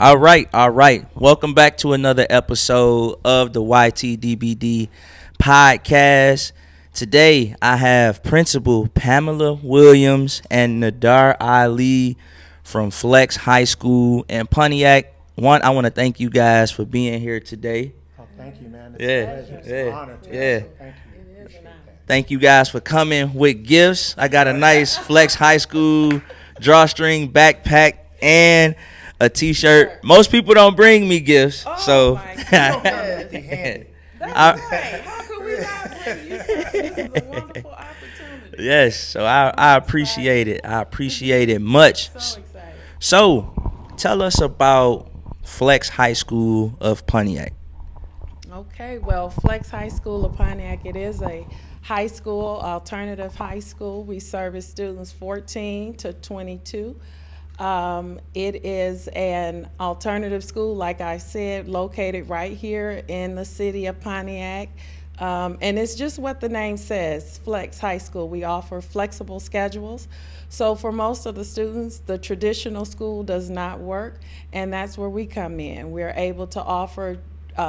All right, all right. Welcome back to another episode of the YTDBD podcast. Today I have Principal Pamela Williams and Nadar Ali from Flex High School in Pontiac. I want to thank you guys for being here today. Oh, thank you, man. It's Yeah, a pleasure. It's yeah, an honor to yeah. So thank you. Appreciate that. Thank you guys for coming with gifts. I got a nice Flex High School drawstring backpack and a t-shirt. Most people don't bring me gifts, so my goodness. That's right. How could we not bring you stuff? This is a wonderful opportunity. yes, so I appreciate it. I appreciate it much. So excited. So, tell us about Flex High School of Pontiac. Okay, well, Flex High School of Pontiac, it is a high school, alternative high school. We service students 14 to 22. It is an alternative school, like I said, located right here in the city of Pontiac. And it's just what the name says, Flex High School. We offer flexible schedules. So for most of the students, the traditional school does not work, and that's where we come in. We're able to offer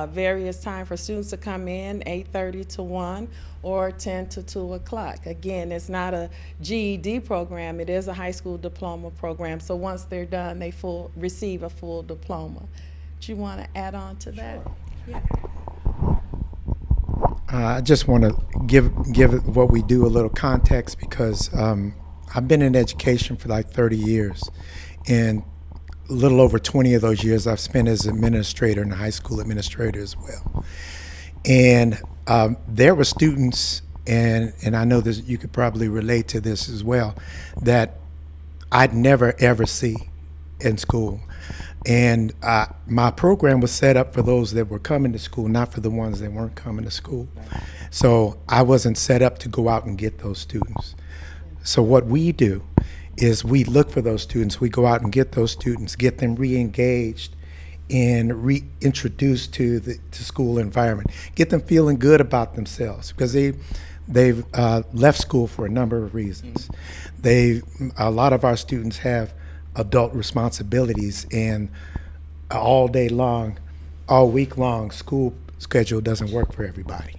various time for students to come in, 8:30 to 1 or 10 to 2 o'clock. Again, it's not a GED program. It is a high school diploma program. So once they're done, they receive a full diploma. Do you want to add on to that? Sure. Yeah. I just want to give what we do a little context because I've been in education for like 30 years, and a little over 20 of those years I've spent as administrator and a high school administrator as well. And there were students, and I know this, you could probably relate to this as well, that I'd never ever see in school. And my program was set up for those that were coming to school, not for the ones that weren't coming to school. So I wasn't set up to go out and get those students. So what we do is we look for those students. We go out and get those students, get them re-engaged and reintroduced to the school environment, get them feeling good about themselves because they've left school for a number of reasons. A lot of our students have adult responsibilities, and all day long, all week long, school schedule doesn't work for everybody.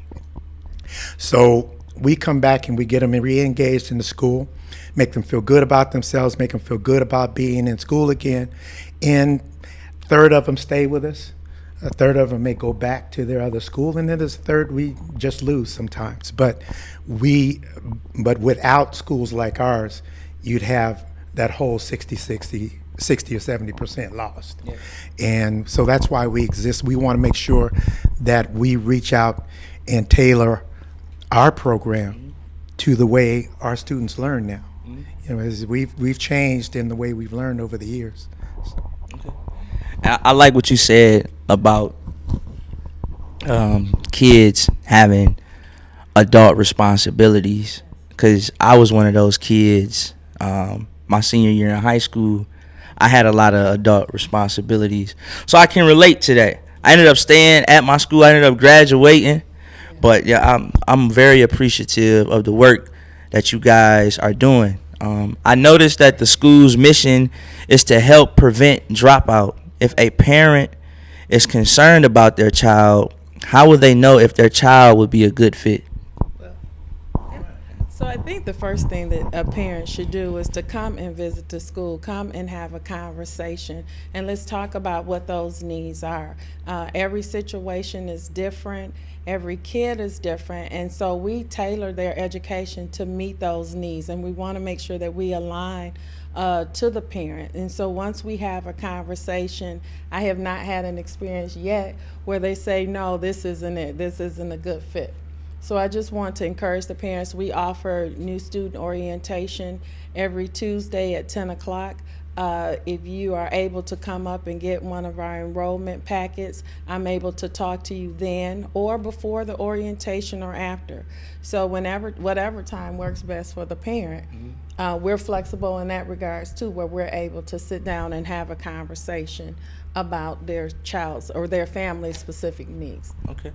So we come back and we get them re-engaged in the school, make them feel good about themselves, make them feel good about being in school again. And a third of them stay with us. A third of them may go back to their other school, and then there's a third we just lose sometimes. But without schools like ours, you'd have that whole 60 or 70% lost. Yeah. And so that's why we exist. We want to make sure that we reach out and tailor our program to the way our students learn now. You know, as we've changed in the way we've learned over the years. Okay. I like what you said about kids having adult responsibilities, because I was one of those kids. My senior year in high school, I had a lot of adult responsibilities, so I can relate to that. I ended up staying at my school. I ended up graduating, but yeah, I'm very appreciative of the work that you guys are doing. I noticed that the school's mission is to help prevent dropout. If a parent is concerned about their child, how will they know if their child would be a good fit? So I think the first thing that a parent should do is to come and visit the school, come and have a conversation, and let's talk about what those needs are. Every situation is different, every kid is different, and so we tailor their education to meet those needs, and we want to make sure that we align to the parent. And so once we have a conversation, I have not had an experience yet where they say, no, this isn't it, this isn't a good fit. So I just want to encourage the parents. We offer new student orientation every Tuesday at 10 o'clock. If you are able to come up and get one of our enrollment packets, I'm able to talk to you then or before the orientation or after. So whatever time works best for the parent. We're flexible in that regards too, where we're able to sit down and have a conversation about their child's or their family's specific needs. Okay.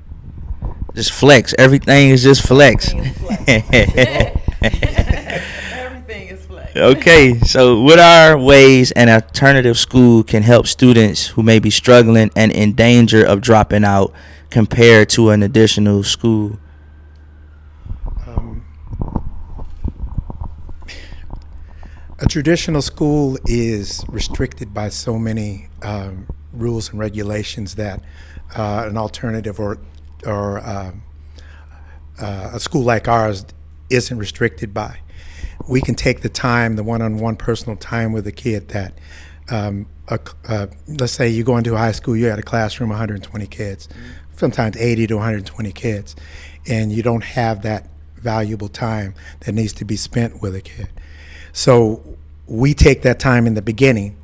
Just flex. Everything is just flex. Everything is flex. Everything is flex. Okay, so what are ways an alternative school can help students who may be struggling and in danger of dropping out compared to an additional school? Um, a traditional school is restricted by so many rules and regulations that an alternative or a school like ours isn't restricted by. We can take the time, the one-on-one personal time with a kid that, let's say you go into a high school, you had a classroom, 120 kids, sometimes 80 to 120 kids, and you don't have that valuable time that needs to be spent with a kid. So we take that time in the beginning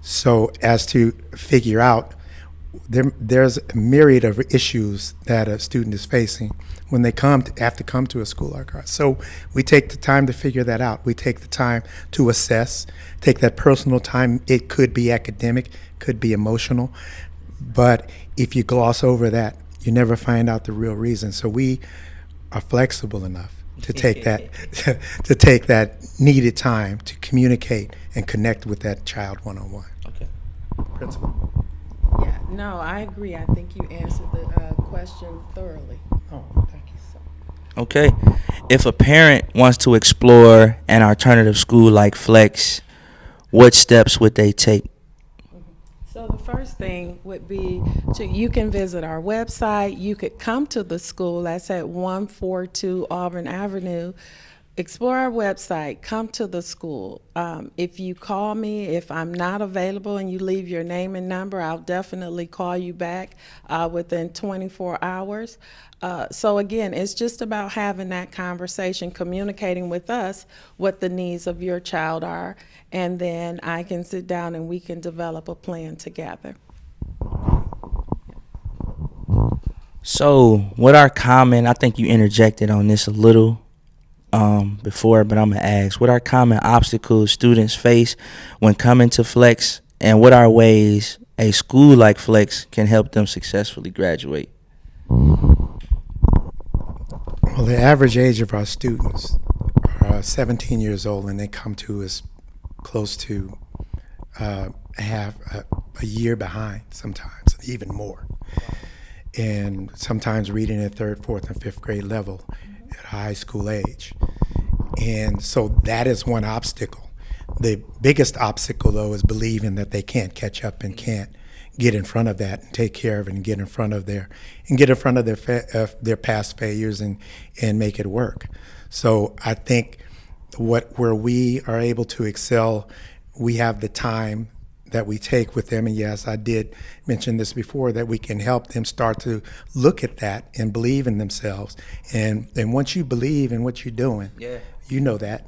so as to figure out there's a myriad of issues that a student is facing when they have to come to a school like ours. So we take the time to figure that out. We take the time to assess, take that personal time. It could be academic, could be emotional, but if you gloss over that, you never find out the real reason. So we are flexible enough to take that to take that needed time to communicate and connect with that child one-on-one. Okay. Principal. Yeah, no, I agree. I think you answered the question thoroughly. Oh, thank you. Okay. If a parent wants to explore an alternative school like Flex, what steps would they take? So the first thing would be you can visit our website. You could come to the school. That's at 142 Auburn Avenue. Explore our website, come to the school. If you call me, if I'm not available and you leave your name and number, I'll definitely call you back within 24 hours. So again, it's just about having that conversation, communicating with us what the needs of your child are, and then I can sit down and we can develop a plan together. So, what are common, I think you interjected on this a little before, but I'm going to ask, what are common obstacles students face when coming to Flex, and what are ways a school like Flex can help them successfully graduate? Well, the average age of our students are 17 years old, and they come to us close to half a year behind, sometimes even more, and sometimes reading at third, fourth, and fifth grade level at high school age. And so that is one obstacle. The biggest obstacle, though, is believing that they can't catch up and can't get in front of that and take care of it and get in front of their their past failures and make it work. So I think where we are able to excel, we have the time that we take with them. And yes, I did mention this before, that we can help them start to look at that and believe in themselves. And once you believe in what you're doing, Yeah. you know that.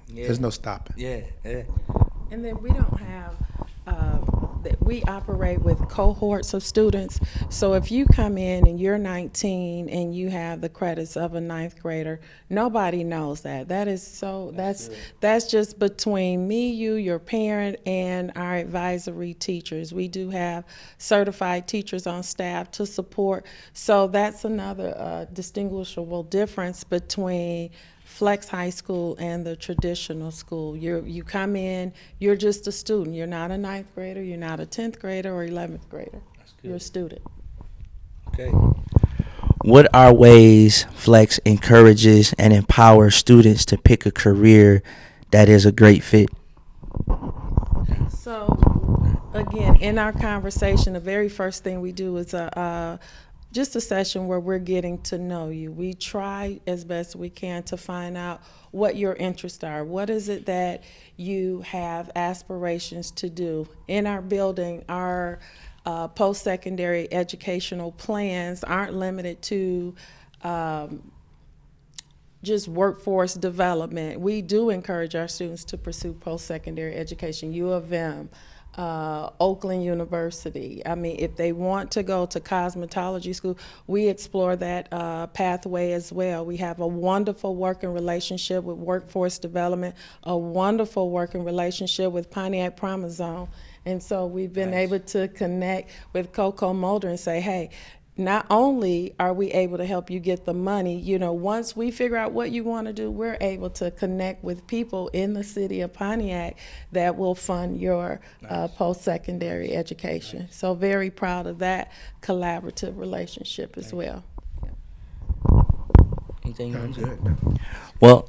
Yeah. There's no stopping. Yeah. And then we don't have, we operate with cohorts of students. So if you come in and you're 19 and you have the credits of a ninth grader, nobody knows that. That is so, that's just between me, you, your parent, and our advisory teachers. We do have certified teachers on staff to support. So that's another distinguishable difference between Flex High School and the traditional school. You come in, you're just a student. You're not a ninth grader, you're not a 10th grader or 11th grader. You're a student. Okay. What are ways Flex encourages and empowers students to pick a career that is a great fit? So, again, in our conversation, the very first thing we do is just a session where we're getting to know you. We try as best we can to find out what your interests are. What is it that you have aspirations to do? In our building, our post-secondary educational plans aren't limited to just workforce development. We do encourage our students to pursue post-secondary education. U of M, Oakland University. I mean, if they want to go to cosmetology school, we explore that pathway as well. We have a wonderful working relationship with workforce development, a wonderful working relationship with Pontiac Promise Zone. And so we've been able to connect with Coco Mulder and say, hey, not only are we able to help you get the money, once we figure out what you want to do, we're able to connect with people in the city of Pontiac that will fund your post-secondary education. So very proud of that collaborative relationship as well. Anything I'm else? good. Well,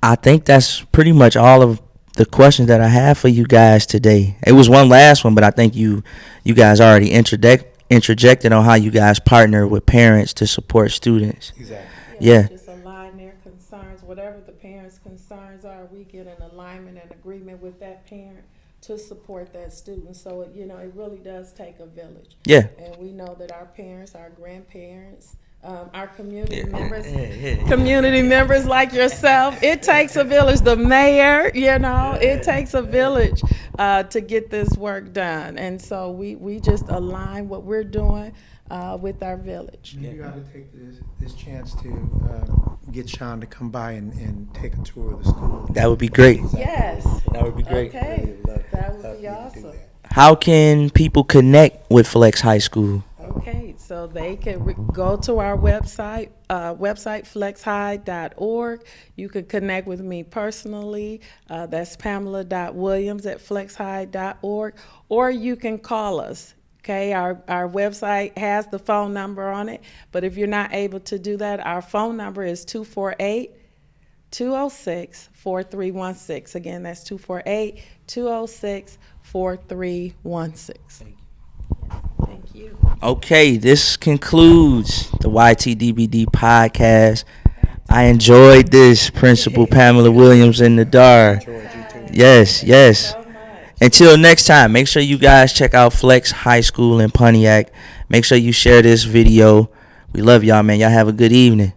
I think that's pretty much all of the questions that I have for you guys today. It was one last one, but I think you guys already interjected on how you guys partner with parents to support students. Exactly. Yeah. Just align their concerns, whatever the parents' concerns are, we get an alignment and agreement with that parent to support that student. So, it really does take a village. Yeah. And we know that our parents, our grandparents, our community Yeah. members, Yeah. community members like yourself, it takes a village. The mayor, it takes a village to get this work done. And so we just align what we're doing with our village. Maybe you ought to take this chance to get Sean to come by and take a tour of the school. That would be great. Yes. That would be great. Okay. That would be awesome. How can people connect with Flex High School? Okay, so they can go to our website, flexhigh.org. You can connect with me personally. That's pamela.williams@flexhigh.org. Or you can call us. Okay, our website has the phone number on it. But if you're not able to do that, our phone number is 248-206-4316. Again, that's 248-206-4316. Thank you. Okay, this concludes the YTDBD podcast. I enjoyed this, Principal Pamela Williams and Nadar. Yes, yes. So much. Until next time, make sure you guys check out Flex High School in Pontiac. Make sure you share this video. We love y'all, man. Y'all have a good evening.